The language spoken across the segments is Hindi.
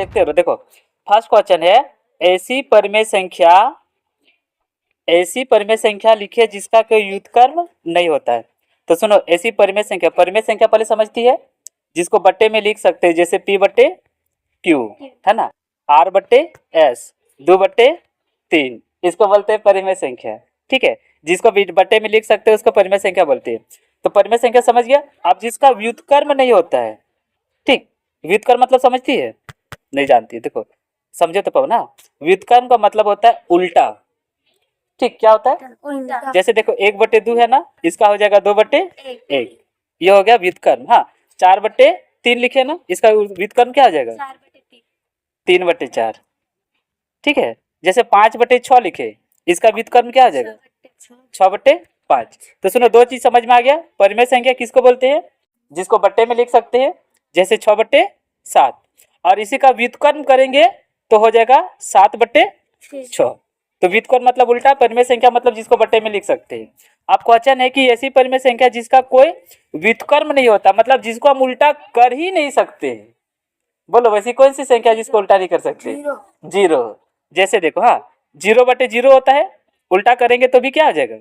देखते रहो। देखो फर्स्ट क्वेश्चन है, ऐसी परिमेय संख्या लिखिए जिसका कोई व्युत्क्रम नहीं होता है। तो सुनो, ऐसी परिमेय संख्या पहले समझती है, जिसको बट्टे में लिख सकते हैं, जैसे P बट्टे Q है ना, R बट्टे S, 2/3, इसको बोलते हैं परिमेय संख्या। ठीक है, जिसको बट्टे में लिख सकते हैं उसको परिमेय संख्या बोलते हैं। तो परिमेय संख्या समझ गया। अब जिसका व्युत्क्रम नहीं होता है, ठीक, व्युत्क्रम मतलब समझती है, नहीं जानती है, देखो समझे तो पाओ ना। व्युत्क्रम का मतलब होता है उल्टा। ठीक, क्या होता है उल्टा। जैसे देखो 1/2 है ना, इसका हो जाएगा 2/1, ये हो गया व्युत्क्रम। हाँ, 4/3 लिखे ना, इसका व्युत्क्रम क्या हो जाएगा 3/4। ठीक है, जैसे 5/6 लिखे, इसका व्युत्क्रम क्या हो जाएगा 6/5। तो सुनो, दो चीज समझ में आ गया। परिमेय संख्या किसको बोलते हैं, जिसको बट्टे में लिख सकते हैं, जैसे 6/7, और इसी का व्युत्क्रम करेंगे तो हो जाएगा 7/6। तो व्युत्क्रम मतलब उल्टा, परिमेय संख्या मतलब जिसको बट्टे में लिख सकते हैं। अब क्वेश्चन है कि ऐसी परिमेय संख्या जिसका कोई व्युत्क्रम नहीं होता, मतलब जिसको हम उल्टा कर ही नहीं सकते। बोलो वैसी कौन सी संख्या जिसको उल्टा नहीं कर सकते? जीरो। जैसे देखो, हाँ 0/0 होता है, उल्टा करेंगे तो भी क्या हो जाएगा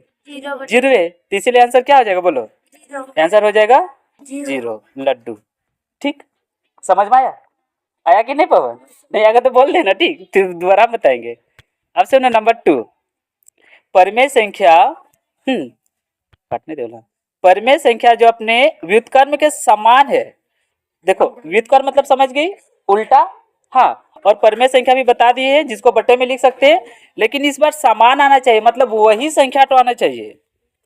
जीरो है, तो इसीलिए आंसर क्या हो जाएगा, बोलो आंसर हो जाएगा जीरो, लड्डू। ठीक, समझ में आया कि नहीं पवन? नहीं आएगा तो बोल देना, ठीक, फिर दोबारा बताएंगे। अब सुनो नंबर 2, परिमेय संख्या काटने दो ना। परिमेय संख्या जो अपने व्युत्क्रम के समान है। देखो व्युत्क्रम मतलब समझ गई, उल्टा। हाँ, और परिमेय संख्या भी बता दिए है, जिसको बट्टे में लिख सकते हैं, लेकिन इस बार समान आना चाहिए, मतलब वही संख्या तो आना चाहिए।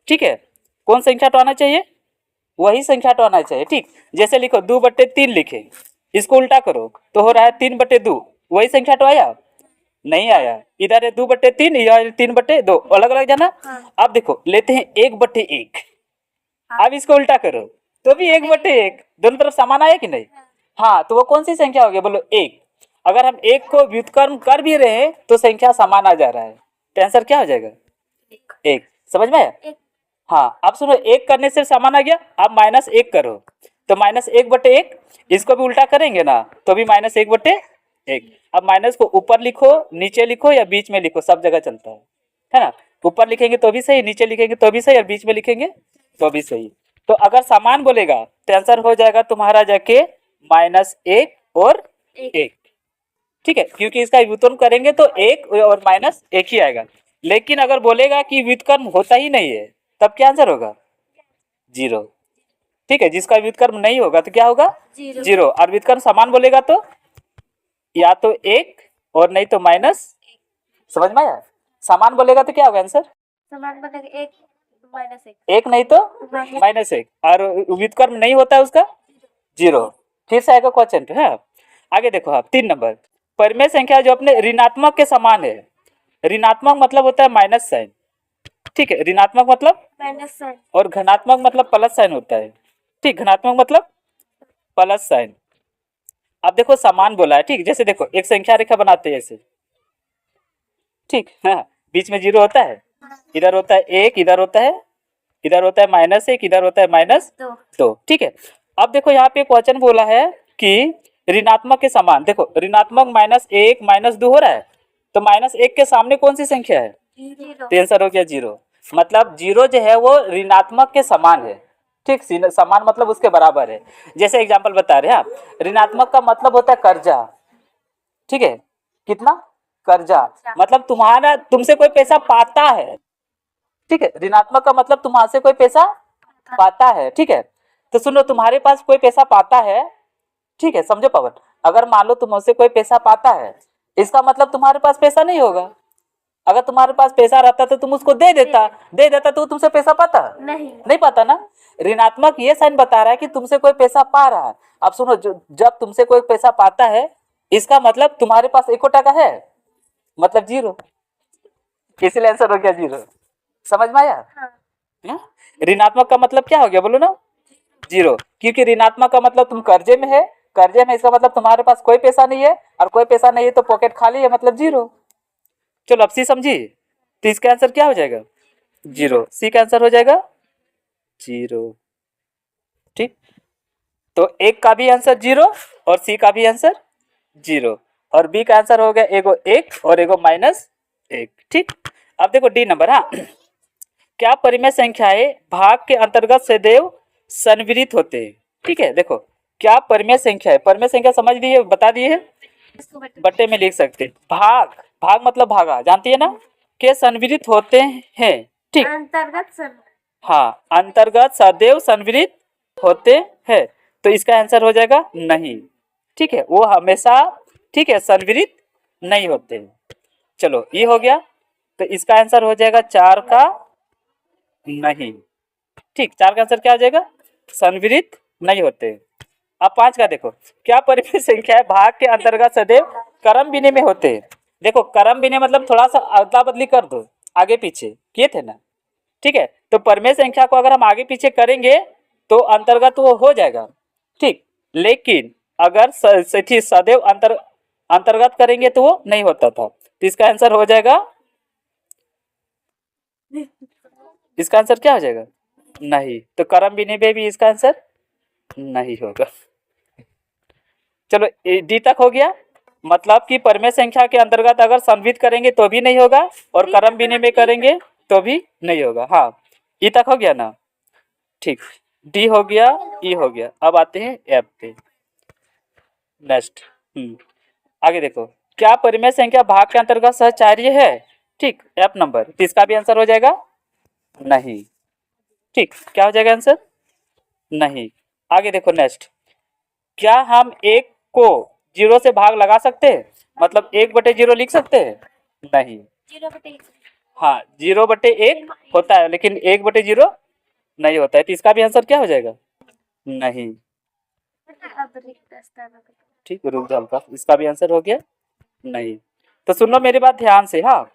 ठीक है, कौन संख्या तो आना चाहिए, वही संख्या तो आना चाहिए। ठीक, जैसे लिखो 2/3 लिखे, इसको उल्टा करो तो हो रहा है 3/2, वही संख्या तो आया नहीं आया। इधर है 2/3, इधर 3/2, अलग अलग जाना। अब देखो लेते हैं 1/1, अब इसको उल्टा करो तो भी 1/1, दोनों तरफ समान आया कि नहीं? हाँ, तो वो कौन सी संख्या हो गई, बोलो 1। अगर हम 1 को व्युत्क्रम कर भी रहे हैं तो संख्या समान आ जा रहा है, तो आंसर क्या हो जाएगा 1। समझ में आया? हाँ, अब सुनो, 1 करने से समान आ गया, अब -1 करो तो -1/1, इसको भी उल्टा करेंगे ना तो भी -1/1। अब माइनस को ऊपर लिखो, नीचे लिखो या बीच में लिखो, सब जगह चलता है ना। ऊपर लिखेंगे तो भी सही, नीचे लिखेंगे तो भी सही, और बीच में लिखेंगे तो भी सही। तो अगर समान बोलेगा तो आंसर हो जाएगा तुम्हारा जाके -1 और 1। ठीक है, क्योंकि इसका व्युत्क्रम करेंगे तो 1 और -1 ही आएगा। लेकिन अगर बोलेगा कि व्युत्क्रम होता ही नहीं है, तब क्या आंसर होगा 0। ठीक है, जिसका व्युत्क्रम नहीं होगा तो क्या होगा 0, और व्युत्क्रम समान बोलेगा तो या तो 1 और नहीं तो माइनस। समझ में आया? समान बोलेगा तो क्या होगा आंसर, समान बनेगा 1 -1, 1 नहीं तो -1, और व्युत्क्रम नहीं होता है उसका 0। फिर से आएगा क्वेश्चन पे। हाँ, आगे देखो आप 3 नंबर, परिमेय संख्या जो अपने ऋणात्मक के समान है। ऋणात्मक मतलब होता है माइनस साइन। ठीक है, ऋणात्मक मतलब माइनस साइन, और धनात्मक मतलब प्लस साइन होता है। ठीक, धनात्मक मतलब प्लस साइन। अब देखो समान बोला है, ठीक, जैसे देखो एक संख्या रेखा बनाते हैं ऐसे, ठीक, हाँ, बीच में 0 होता है, इधर होता है 1, इधर होता है -1, इधर होता है -2। ठीक है, अब देखो यहाँ पे क्वेश्चन बोला है कि ऋणात्मक के समान। देखो ऋणात्मक -1 -2 हो रहा है, तो -1 के सामने कौन सी संख्या है, तो आंसर हो गया 0। मतलब 0 जो है वो ऋणात्मक के समान है। ठीक, समान मतलब उसके बराबर है। जैसे एग्जांपल बता रहे हैं आप, ऋणात्मक का मतलब होता है कर्जा। ठीक है, कितना कर्जा, मतलब तुमसे कोई पैसा पाता है। ठीक है, ऋणात्मक का मतलब तुम्हारे से कोई पैसा पाता है। ठीक है, तो सुनो, तुम्हारे पास कोई पैसा पाता है, ठीक है, समझो पवन, अगर मान लो तुमसे कोई पैसा पाता है, इसका मतलब तुम्हारे पास पैसा नहीं होगा। अगर तुम्हारे पास पैसा रहता तो तुम उसको दे देता तो तुमसे पैसा पाता नहीं पाता ना। ऋणात्मक ये साइन बता रहा है कि तुमसे कोई पैसा पा रहा है। अब सुनो, जब तुमसे कोई पैसा पाता है, इसका मतलब तुम्हारे पास 1 टका है, मतलब 0, इसलिए आंसर हो गया 0। समझ में आया? हाँ? ऋणात्मक का मतलब क्या हो गया, बोलो ना 0, क्योंकि ऋणात्मक का मतलब तुम कर्जे में है, कर्जे में, इसका मतलब तुम्हारे पास कोई पैसा नहीं है, और कोई पैसा नहीं है तो पॉकेट खाली है, मतलब 0। चलो अब सी समझी, तो इसका आंसर क्या हो जाएगा 0, सी का आंसर हो जाएगा 0। ठीक, तो 1 का भी आंसर 0 और सी का भी आंसर 0 और बी का आंसर हो गया एगो 1 और एगो -1। ठीक, अब देखो डी नंबर। हाँ, क्या परिमेय संख्याएं भाग के अंतर्गत सदैव संविलित होते हैं? ठीक है, देखो क्या परिमेय संख्या है, परिमेय संख्या समझ लिए, बता दिए है, इसको बटे बट्टे में लिख सकते हैं। भाग, भाग मतलब भागा, जानती है ना, के संविलित होते हैं। ठीक, अंतर्गत सम हाँ, अंतर्गत सदैव संविलित होते हैं, तो इसका आंसर हो जाएगा नहीं। ठीक है, वो हमेशा, ठीक है, संविलित नहीं होते। चलो ये हो गया, तो इसका आंसर हो जाएगा 4 का नहीं। ठीक, 4 का आंसर क्या हो जाएगा, संविलित नहीं होते। अब 5 का देखो, क्या परिमेय संख्या है भाग के अंतर्गत सदैव क्रम विनिमय में होते हैं? देखो क्रम विनिमय मतलब थोड़ा सा अदला बदली कर दो, आगे पीछे किए थे ना। ठीक है, तो परिमेय संख्या को अगर हम आगे पीछे करेंगे तो अंतर्गत वो हो जाएगा। ठीक, लेकिन अगर सदैव अंतर्गत करेंगे तो वो नहीं होता था, तो इसका आंसर हो जाएगा, इसका आंसर क्या हो जाएगा, नहीं। तो क्रम विनिमय भी इसका आंसर नहीं होगा। चलो डी तक हो गया, मतलब कि परिमेय संख्या के अंतर्गत अगर संविलित करेंगे तो भी नहीं होगा और क्रम विनिमय करेंगे तो भी नहीं होगा। हाँ, ई तक हो गया ना। ठीक, डी हो गया, ई हो गया, अब आते हैं एफ पे। नेक्स्ट, आगे देखो, क्या परिमेय संख्या भाग के अंतर्गत सहचार्य है? ठीक, एफ नंबर, तो इसका भी आंसर हो जाएगा नहीं। ठीक, क्या हो जाएगा आंसर, नहीं। आगे देखो नेक्स्ट, क्या हम 1 को 0 से भाग लगा सकते हैं, मतलब 1/0 लिख सकते हैं? नहीं। 0/1 हाँ, 0/1 होता है, लेकिन 1/0 नहीं होता है, तो इसका भी आंसर क्या हो जाएगा, नहीं। अब रिक्त स्थान ठीक, रुक जाओ हल्का, इसका भी आंसर हो गया नहीं। तो सुन लो मेरी बात ध्यान से। हाँ,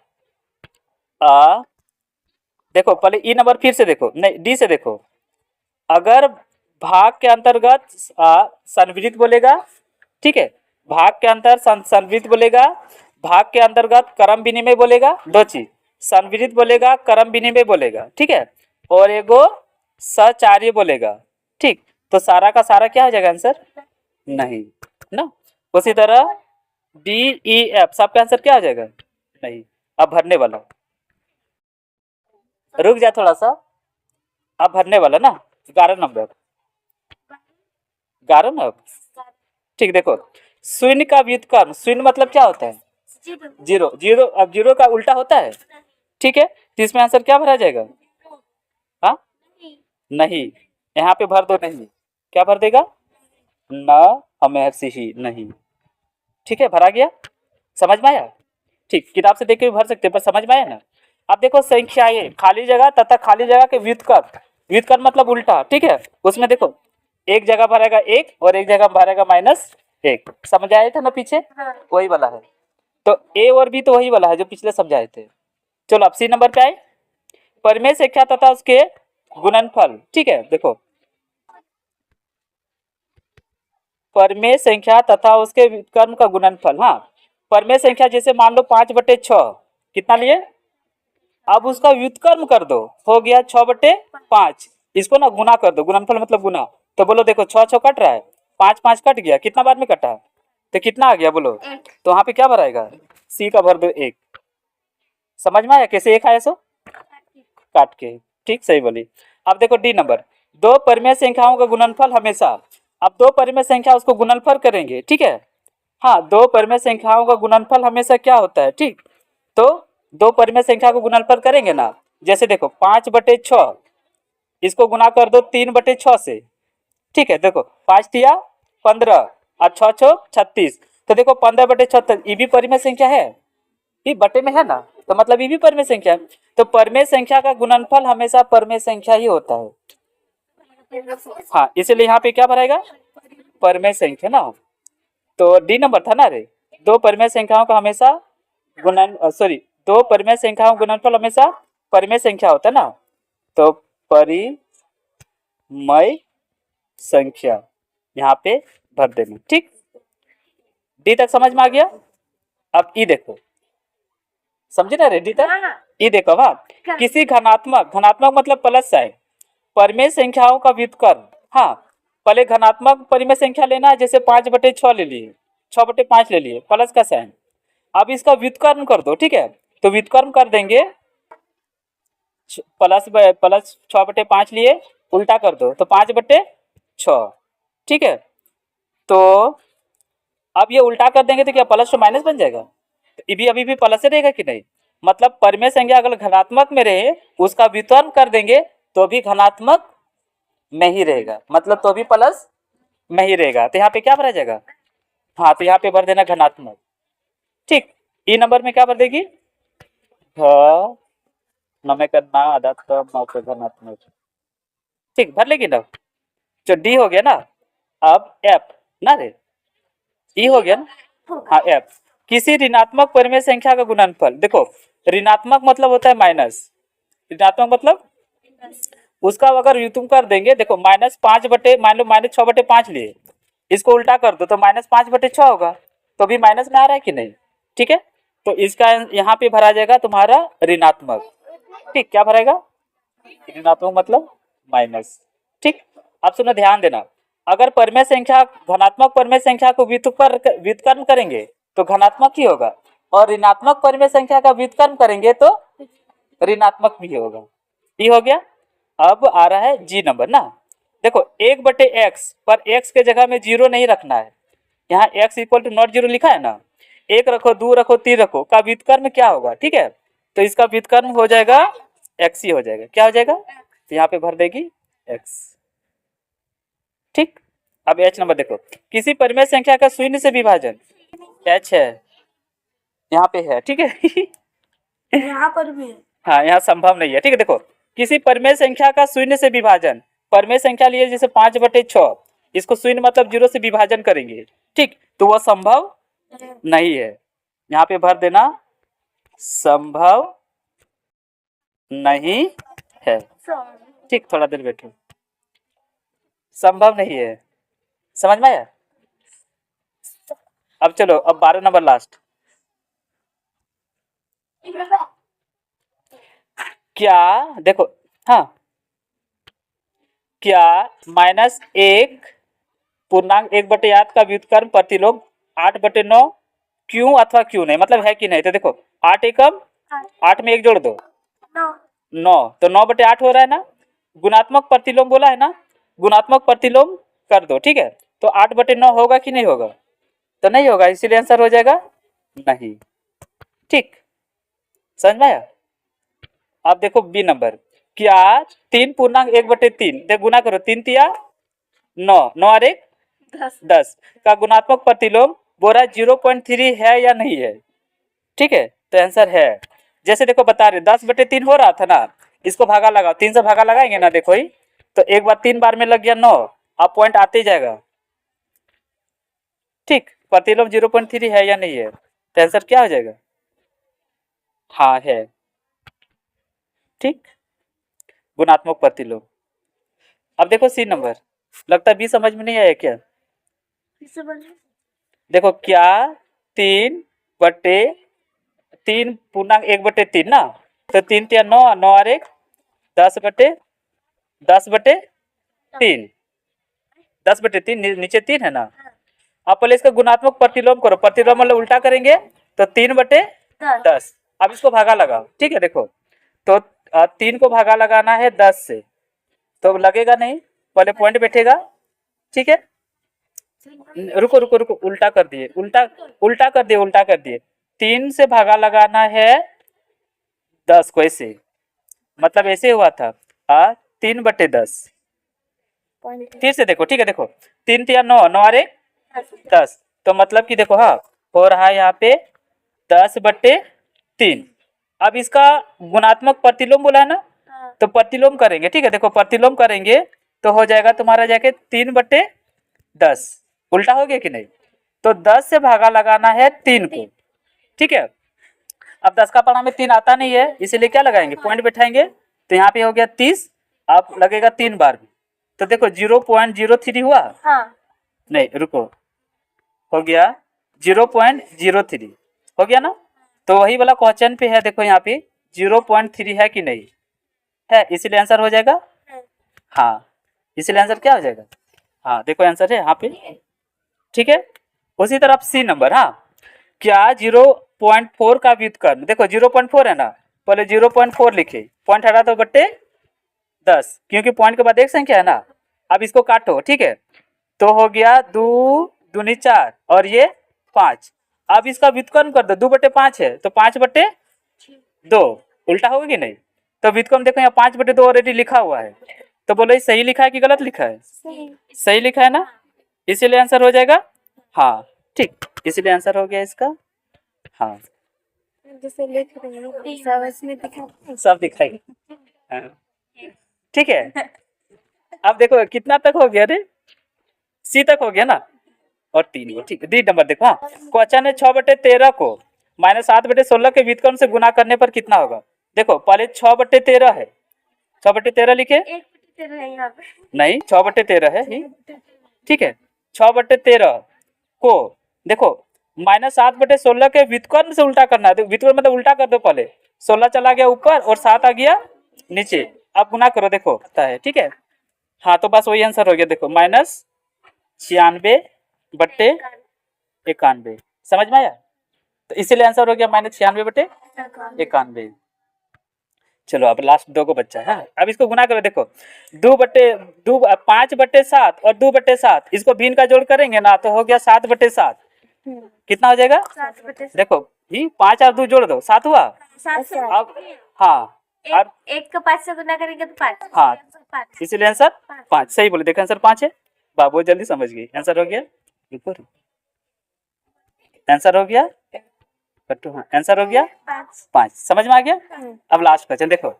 देखो पहले ई नंबर फिर से देखो, नहीं डी से देखो, अगर भाग के अंतर्गत संविलित बोलेगा, ठीक है, भाग के अंतर संविलित बोलेगा, भाग के अंतर्गत क्रम विनिमय बोलेगा, दो चीज, संविलित बोलेगा, क्रम विनिमय बोलेगा, ठीक है, और एगो सहचार्य बोलेगा। ठीक, तो सारा का सारा क्या हो जाएगा आंसर, नहीं ना। उसी तरह डी ई एफ सबका आंसर क्या हो जाएगा, नहीं। अब भरने वाला, रुक जा थोड़ा सा, अब भरने वाला ना 11 नंबर, 11 ना। ठीक, देखो शून्य का व्युत्क्रम, शून्य मतलब क्या होता है, 0, 0, अब 0 का उल्टा होता है। ठीक है, तो इसमें आंसर क्या भरा जाएगा, हाँ नहीं, यहाँ पे भर दो नहीं, क्या भर देगा, न हमें ही नहीं। ठीक है, भरा गया, समझ में आया। ठीक, किताब से देख के भी भर सकते हैं, पर समझ में आया ना। अब देखो संख्याएं, खाली जगह तथा खाली जगह के व्युत्क्रम, व्युत्क्रम मतलब उल्टा। ठीक है, उसमें देखो एक जगह भरेगा 1 और एक जगह भरेगा -1, समझ आए थे ना पीछे, हाँ। वही वाला है। तो ए और बी तो वही वाला है जो पिछले समझाए थे। चलो अब सी नंबर पे आए, परिमेय संख्या तथा उसके गुणनफल। ठीक है, देखो परिमेय संख्या तथा उसके व्युत्क्रम का गुणनफल। हाँ, परिमेय संख्या जैसे मान लो 5/6, कितना लिए, अब उसका व्युत्क्रम कर दो, हो गया 6/5, इसको ना गुना कर दो, गुणनफल मतलब गुना। तो बोलो देखो 6 6 कट रहा है, 5 5 कट गया, कितना बार में कटा, तो कितना आ गया बोलो, तो वहां पे क्या भराएगा, सी का भर दो 1। समझ में आया कैसे 1 आया, सो काट के। ठीक, सही बोली। अब देखो डी नंबर, दो परिमेय संख्याओं का गुणनफल हमेशा, अब दो परिमेय संख्या उसको गुणनफल करेंगे। ठीक है, हाँ, दो परिमेय संख्याओं का गुणनफल हमेशा क्या होता है, ठीक, तो दो परिमेय संख्या को गुणनफल करेंगे ना, जैसे देखो 5/6, इसको गुना कर दो 3/6 से। ठीक है, देखो 5 तिया 15 और 6 6 36, तो देखो 15/6 ये भी परिमेय संख्या है, ये बटे में है ना, तो मतलब ये भी परिमेय संख्या है। तो परिमेय संख्या का गुणनफल हमेशा परिमेय संख्या ही होता है। हाँ, इसलिए यहाँ पे क्या भराएगा, परिमेय संख्या ना। तो डी नंबर था ना रे, दो परिमेय संख्याओं का हमेशा दो परिमेय संख्याओं का गुणनफल हमेशा परिमेय संख्या होता है ना, तो परिमेय संख्या यहाँ पे भर देना। ठीक, डी तक समझ में आ गया। अब ई देखो, समझे ना रे डी तक, ई देखो, हाँ, किसी घनात्मक मतलब प्लस साइन परिमेय संख्याओं का व्युत्क्रम। हाँ, पहले घनात्मक परिमेय संख्या लेना है, जैसे 5/6 ले लिए, 6/5 ले लिए, प्लस का साइन। अब इसका व्युत्क्रम कर दो, ठीक है। तो व्युत्क्रम कर देंगे, प्लस 6/5 लिए, उल्टा कर दो तो 5/6, ठीक है। तो अब ये उल्टा कर देंगे तो क्या प्लस टू माइनस बन जाएगा, तो अभी भी प्लस रहेगा कि नहीं। मतलब परिमेय संख्या अगर धनात्मक में रहे, उसका व्युत्क्रम कर देंगे तो भी धनात्मक में ही रहेगा, मतलब तो भी प्लस में ही रहेगा। तो यहाँ पे क्या भरा जाएगा, हाँ तो यहाँ पे भर देना धनात्मक, ठीक। ई नंबर में क्या भर देगी, नमे करना आधा तो धनात्मक, ठीक, भर लेगी ना। जो डी हो गया ना, अब एफ ना रे, ई हो गया ना, हाँ एफ। किसी ऋणात्मक परिमेय संख्या का गुणनफल, देखो ऋणात्मक मतलब होता है माइनस, ऋणात्मक मतलब उसका अगर व्युत्क्रम कर देंगे, देखो मान लो -6/5 लिए, इसको उल्टा कर दो तो -5/6 होगा, तो भी माइनस में आ रहा है कि नहीं, ठीक है। तो इसका यहाँ पे भरा जाएगा तुम्हारा ऋणात्मक, ठीक। क्या भरेगा, ऋणात्मक मतलब माइनस, ठीक। अब सुनो ध्यान देना, अगर परिमेय संख्या धनात्मक परिमेय संख्या को व्युत्क्रम करेंगे तो धनात्मक ही होगा, और ऋणात्मक परिमेय संख्या का व्युत्क्रम करेंगे तो ऋणात्मक भी होगा। ये हो गया। अब आ रहा है जी नंबर ना, देखो 1/x पर x के जगह में 0 नहीं रखना है, यहाँ x = नॉट 0 लिखा है ना, 1 रखो 2 रखो 3 रखो, का व्युत्क्रम क्या होगा, ठीक है। तो इसका व्युत्क्रम हो जाएगा x ही हो जाएगा, क्या हो जाएगा, तो यहाँ पे भर देगी x, ठीक। अब h नंबर देखो, किसी परिमेय संख्या का शून्य से विभाजन, h है यहाँ पे है, ठीक है यहाँ पर भी है, हाँ यहाँ संभव नहीं है, ठीक है। देखो किसी परिमेय संख्या का शून्य से विभाजन, परिमेय संख्या लिए जैसे 5/6, इसको शून्य मतलब 0 से विभाजन करेंगे, ठीक, तो वह संभव नहीं है, यहाँ पे भर देना संभव नहीं है, ठीक। थोड़ा देर बैठो, संभव नहीं है, समझ में आया। अब चलो, अब 12 नंबर लास्ट, क्या देखो, हाँ क्या -1 पूर्णांक 1/8 का व्युत्क्रम प्रतिलोम 8/9 क्यों अथवा क्यों नहीं, मतलब है कि नहीं। तो देखो 8 एकम 8 में 1 जोड़ दो 9, तो 9/8 हो रहा है ना, गुणात्मक प्रतिलोम बोला है ना, गुणात्मक प्रतिलोम कर दो, ठीक है। तो 8/9 होगा कि नहीं होगा, तो नहीं होगा, इसीलिए आंसर हो जाएगा नहीं, ठीक। समझ में आया। अब देखो बी नंबर, क्या 3 पूर्णांक 1/3, देख गुना करो, 3 तिया 9, 9 और 1 10 का गुणात्मक प्रतिलोम बोरा 0.3 है या नहीं है, ठीक है। तो आंसर है, जैसे देखो बता रहे 10/3 हो रहा था ना, इसको भागा लगाओ, 3 से भागा लगाएंगे ना, देखो ही तो एक बार 3 बार में लग गया 9, अब पॉइंट आते जाएगा, ठीक। प्रतिलोम 0.3 है या नहीं है, तो आंसर क्या हो जाएगा, हाँ है, ठीक, गुणात्मक प्रतिलोम। अब देखो सी नंबर, लगता है बी समझ में नहीं आया क्या, देखो क्या 3 पूर्णांक 1/3 ना, तो 3 तिया 9, 9 और 1 10/3, 10/3 नीचे 3 है ना। अब पहले इसका गुणात्मक प्रतिलोम करो, प्रतिलोम मतलब उल्टा करेंगे तो 3/10, अब इसको भागा लगाओ, ठीक है। देखो तो 3 को भागा लगाना है 10 से, तो लगेगा नहीं, पहले पॉइंट बैठेगा, ठीक है। रुको रुको रुको, उल्टा कर दिए, उल्टा कर दिए 3 से भागा लगाना है 10 को, ऐसे मतलब ऐसे हुआ था 3/10, फिर से देखो, ठीक है। देखो 3 तिया 9, 9 और 1 10, तो मतलब कि देखो हाँ हो रहा है यहाँ पे 10/3। अब इसका गुणात्मक प्रतिलोम बोला है ना, तो प्रतिलोम करेंगे, ठीक है। देखो प्रतिलोम करेंगे तो हो जाएगा तुम्हारा जाके 3/10, उल्टा हो गया कि नहीं, तो 10 से भागा लगाना है 3 को, ठीक है। अब 10 का पढ़ा में 3 आता नहीं है, इसीलिए क्या लगाएंगे, पॉइंट बैठाएंगे, तो यहाँ पे हो गया 30, अब लगेगा 3 बार भी, तो देखो 0.03 हुआ, नहीं रुको, हो गया 0.03, हो गया ना। तो वही वाला क्वेश्चन पे है, देखो यहाँ पे 0.3 है कि नहीं है, इसीलिए आंसर हो जाएगा हाँ, इसीलिए आंसर क्या हो जाएगा, हाँ देखो आंसर है यहाँ पे, ठीक है। उसी तरह सी नंबर, हाँ, क्या 0.4 का व्युत्क्रम, देखो 0.4 है ना, पहले 0.4 लिखे, पॉइंट हटा दो बट्टे 10, क्योंकि पॉइंट के बाद एक संख्या है ना। अब इसको काटो, ठीक है, तो हो गया 2 दूनी 4 और ये 5। अब इसका व्युत्क्रम कर दो, 2/5 है तो 5/2, उल्टा होगा कि नहीं। तो व्युत्क्रम देखो यहाँ 5/2 ऑलरेडी लिखा हुआ है, तो बोलो ये सही लिखा है कि गलत लिखा है? सही लिखा है ना, इसीलिए आंसर हो जाएगा। हाँ ठीक, इसीलिए आंसर हो गया इसका। हाँ जैसे लिख रहे हैं सब इसमें दिखा। सब दिखाएगा। हाँ, ठीक है। अब देखो कितना तक हो गया रे, सी तक हो गया ना, और 3 को, ठीक है। डी नंबर देखो, हाँ, क्वेश्चन है 6/13 को -7/16 के व्युत्क्रम से गुना करने पर कितना होगा। देखो पहले 6/13 है, 6/13 लिखे, 1/13 है यहाँ पे। नहीं 6/13 है ही, ठीक है। 6/13 को देखो -7/16 के व्युत्क्रम से उल्टा करना है, तो व्युत्क्रम मतलब उल्टा कर दो, पहले 16 चला गया ऊपर और 7 आ गया नीचे, अब गुना करो, देखो आता है, ठीक है। हाँ तो बस वही आंसर हो गया, देखो -96/91, समझ में आया, तो इसीलिए आंसर हो गया -96/91। चलो अब लास्ट 2 को बच्चा है, अब इसको गुना करो, देखो 5/7 और 2/7, इसको भिन्न का जोड़ करेंगे ना तो हो गया 7/7। कितना हो जाएगा, 7/7। देखो ही 5 और 2 जोड़ दो, 7 हुआ। 7 अब हाँ, अब एक को 5 से गुना करेंगे तो 5। हाँ, 5। इसीलिए आंसर 5, सही बोले, देखो आंसर 5 है। बाबू जल्दी समझ गई, आंसर हो गया, आंसर हो गया कट्टू, हाँ आंसर हो गया 5, समझ में आ गया। अब लास्ट क्वेश्चन देखो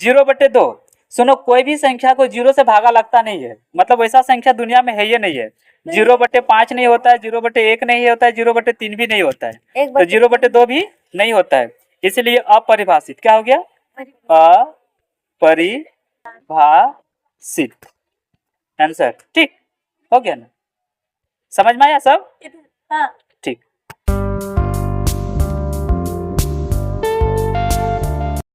0/2, सुनो कोई भी संख्या को 0 से भागा लगता नहीं है, मतलब वैसा संख्या दुनिया में है ये नहीं है। 0/5 नहीं होता है, 0/1 नहीं होता है, 0/3 भी नहीं होता है, तो 0/2 भी नहीं होता है, इसलिए अपरिभाषित क्या हो गया, अपरिभाषित आंसर, ठीक हो गया ना, समझ में आया सब। हाँ।